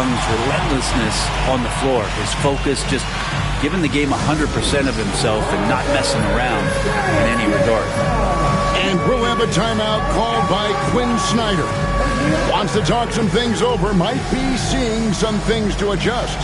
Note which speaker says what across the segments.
Speaker 1: Young's relentlessness on the floor. His focus, just giving the game 100% of himself and not messing around in any regard.
Speaker 2: And we'll have a timeout called by Quinn Snyder. Wants to talk some things over, might be seeing some things to adjust.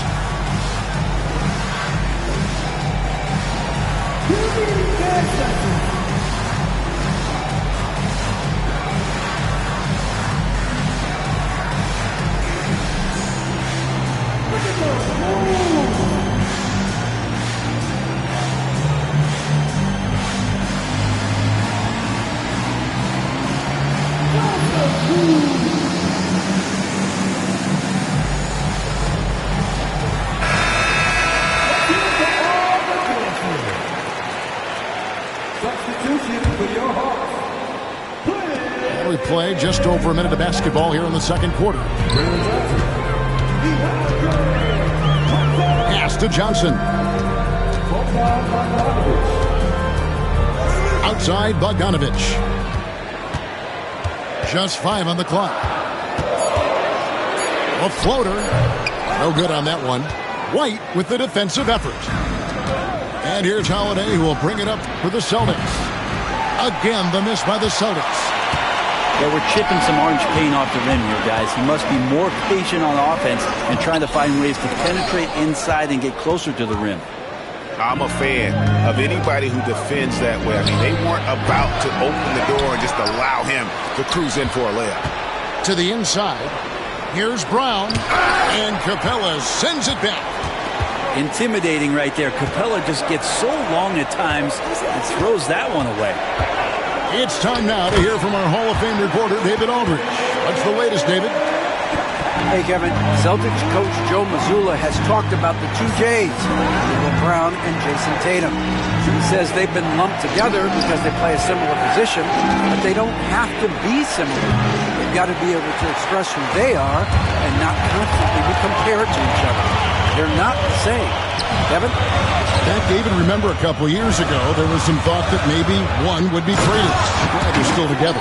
Speaker 2: We play just over a minute of basketball here in the second quarter. Pass to Johnson. Outside Bogdanovich. Just 5 on the clock. A floater. No good on that one. White with the defensive effort. And here's Holiday, who will bring it up for the Celtics. Again, the miss by the Celtics.
Speaker 1: Yeah, we're chipping some orange paint off the rim here, guys. He must be more patient on offense and trying to find ways to penetrate inside and get closer to the rim.
Speaker 3: I'm a fan of anybody who defends that way. I mean, they weren't about to open the door and just allow him to cruise in for a layup.
Speaker 2: To the inside. Here's Brown. And Capella sends it back.
Speaker 1: Intimidating right there. Capella just gets so long at times and throws that one away.
Speaker 2: It's time now to hear from our Hall of Fame reporter, David Aldridge. What's the latest, David?
Speaker 4: Hey, Kevin. Celtics coach Joe Mazzulla has talked about the two J's, Jaylen Brown and Jason Tatum. He says they've been lumped together because they play a similar position, but they don't have to be similar. They've got to be able to express who they are and not constantly be compared to each other. They're not the same. Kevin?
Speaker 2: That, David, remember a couple years ago, there was some thought that maybe one would be traded. Glad they're still together.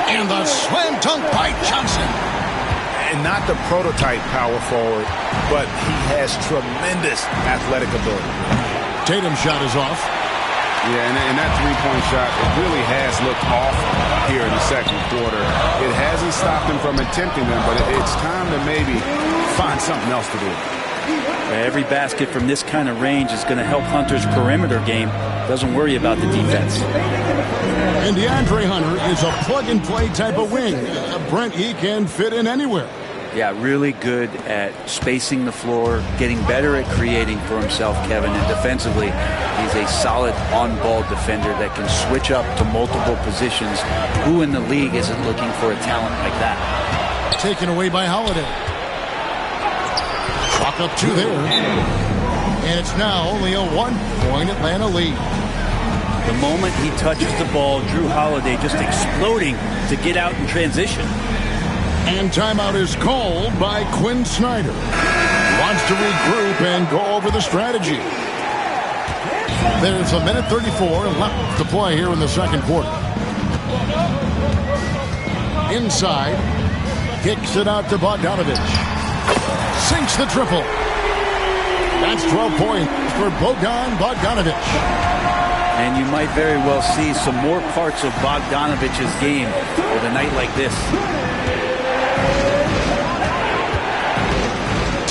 Speaker 2: And the slam dunk by Johnson.
Speaker 3: And not the prototype power forward, but he has tremendous athletic ability.
Speaker 2: Tatum's shot is off.
Speaker 5: Yeah, and that three-point shot, it really has looked off here in the second quarter. It hasn't stopped him from attempting them, but it's time to maybe find something else to do.
Speaker 1: Every basket from this kind of range is going to help Hunter's perimeter game. Doesn't worry about the defense.
Speaker 2: And DeAndre Hunter is a plug-and-play type of wing. Brent, he can fit in anywhere.
Speaker 1: Yeah, really good at spacing the floor, getting better at creating for himself, Kevin. And defensively, he's a solid on-ball defender that can switch up to multiple positions. Who in the league isn't looking for a talent like that?
Speaker 2: Taken away by Holiday. Chalk up 2 there. And it's now only a 1-point Atlanta lead.
Speaker 1: The moment he touches the ball, Jrue Holiday just exploding to get out in transition.
Speaker 2: And timeout is called by Quinn Snyder. He wants to regroup and go over the strategy. There's a minute 34 left to play here in the second quarter. Inside. Kicks it out to Bogdanovich. Sinks the triple. That's 12 points for Bogdanovich.
Speaker 1: And you might very well see some more parts of Bogdanovich's game with a night like this.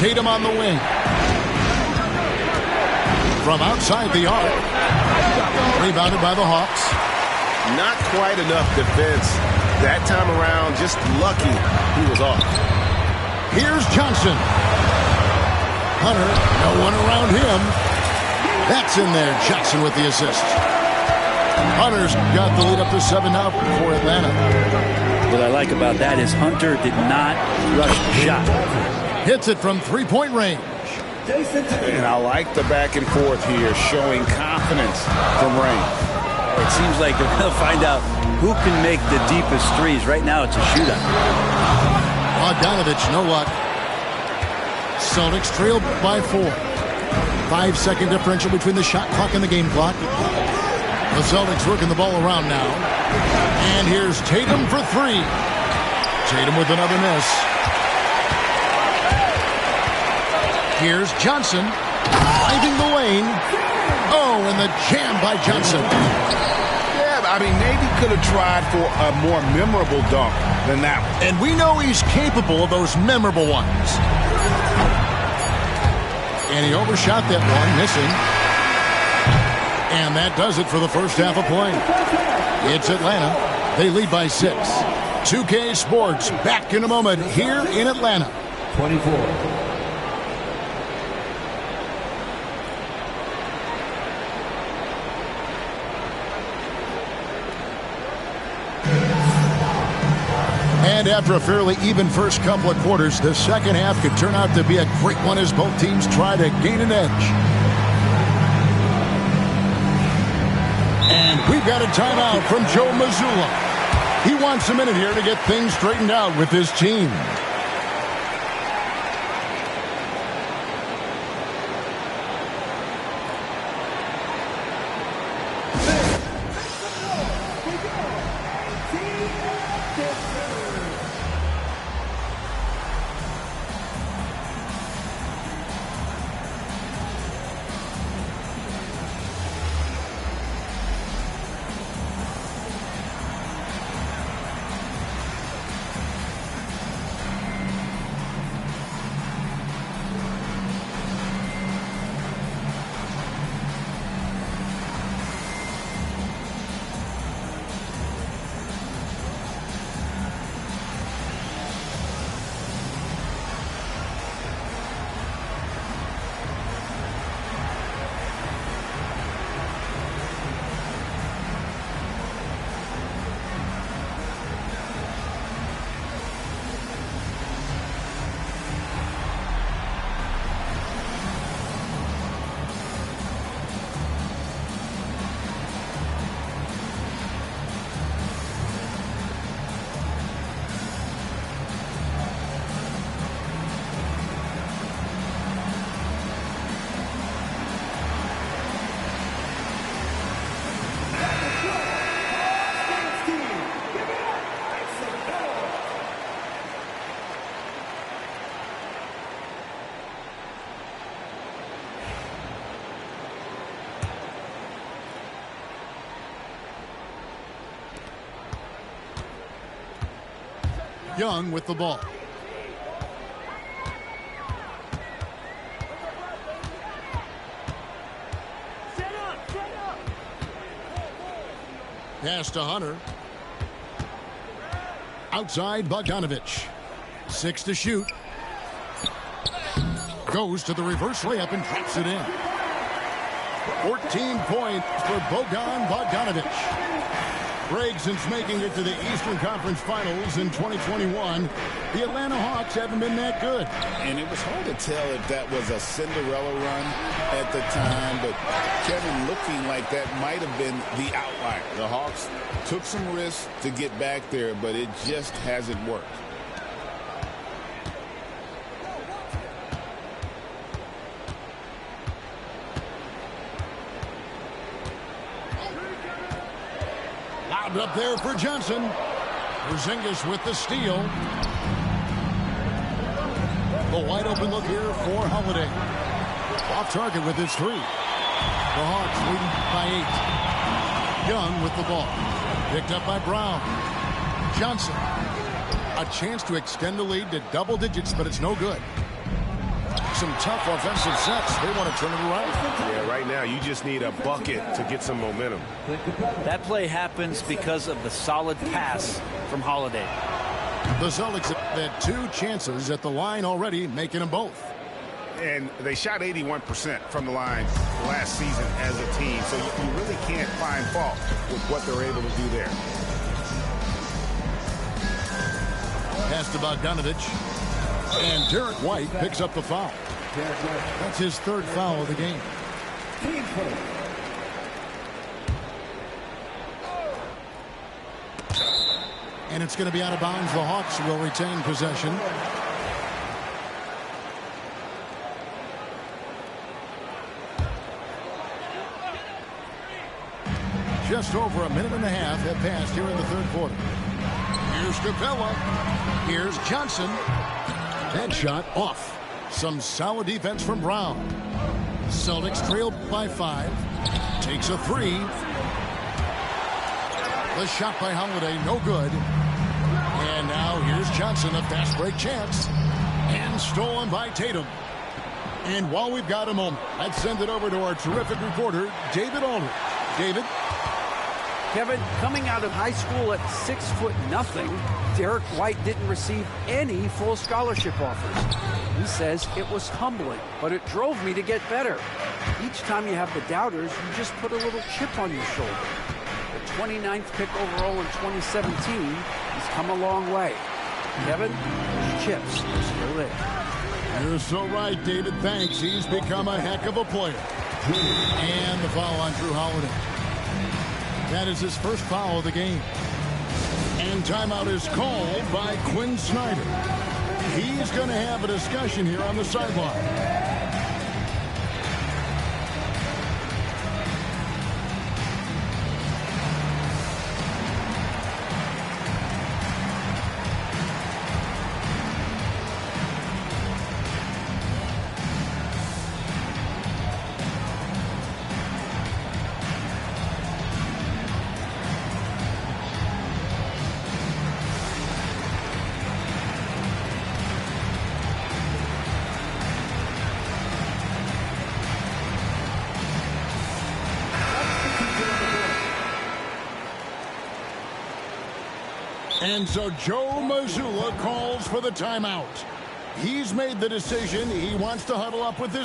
Speaker 2: Tatum on the wing. From outside the arc. Rebounded by the Hawks.
Speaker 3: Not quite enough defense. That time around, just lucky he was off.
Speaker 2: Here's Johnson. Hunter, no one around him. That's in there. Johnson with the assist. Hunter's got the lead up to 7 now for Atlanta.
Speaker 1: What I like about that is Hunter did not rush the shot.
Speaker 2: Hits it from 3-point range.
Speaker 5: And I like the back and forth here, showing confidence from range.
Speaker 1: It seems like they're going to find out who can make the deepest threes. Right now, it's a shootout.
Speaker 2: Bogdanovich, no luck. Celtics trailed by 4. 5-second differential between the shot clock and the game clock. The Celtics working the ball around now. And here's Tatum for 3. Tatum with another miss. Here's Johnson. Finding the lane. Oh, and the jam by Johnson.
Speaker 3: Yeah, I mean, maybe could have tried for a more memorable dunk than that one.
Speaker 2: And we know he's capable of those memorable ones. And he overshot that one, missing. And that does it for the first half of play. It's Atlanta. They lead by 6. 2K Sports back in a moment here in Atlanta.
Speaker 6: 24.
Speaker 2: And after a fairly even first couple of quarters, the second half could turn out to be a great one as both teams try to gain an edge. And we've got a timeout from Joe Mazzulla. He wants a minute here to get things straightened out with his team. Young with the ball. Pass to Hunter. Outside Bogdanovich. 6 to shoot. Goes to the reverse layup and drops it in. 14 points for Bogan Bogdanovich. Greg, since making it to the Eastern Conference Finals in 2021, the Atlanta Hawks haven't been that good.
Speaker 3: And it was hard to tell if that was a Cinderella run at the time, but Kevin, looking like that might have been the outlier. The Hawks took some risks to get back there, but it just hasn't worked.
Speaker 2: Up there for Johnson. Porzingis with the steal. The wide open look here for Holiday. Off target with his 3. The Hawks leading by 8. Young with the ball. Picked up by Brown. Johnson. A chance to extend the lead to double digits, but it's no good. Some tough offensive sets. They want to turn it around.
Speaker 7: Yeah, right now you just need a bucket to get some momentum.
Speaker 1: That play happens because of the solid pass from Holiday.
Speaker 2: The Celtics have had 2 chances at the line already, making them both.
Speaker 3: And they shot 81% from the line last season as a team, so you really can't find fault with what they're able to do there.
Speaker 2: Pass to Bogdanovich. And Derek White picks up the foul. That's his 3rd foul of the game. And it's going to be out of bounds. The Hawks will retain possession. Just over a minute and a half have passed here in the 3rd quarter. Here's Capella. Here's Johnson. That shot off. Some solid defense from Brown. Celtics trail by 5. Takes a 3. The shot by Holiday, no good. And now here's Johnson, a fast break chance. And stolen by Tatum. And while we've got a moment, let's send it over to our terrific reporter, David Aldridge. David?
Speaker 4: Kevin, coming out of high school at 6'0", Derek White didn't receive any full scholarship offers. He says it was humbling, but it drove me to get better. Each time you have the doubters, you just put a little chip on your shoulder. The 29th pick overall in 2017, he's come a long way. Kevin, those chips are still there.
Speaker 2: You're so right, David. Thanks. He's become a heck of a player. And the foul on Drew Holiday. That is his first foul of the game. And timeout is called by Quinn Snyder. He's going to have a discussion here on the sideline. And so Joe Mazzulla calls for the timeout. He's made the decision. He wants to huddle up with his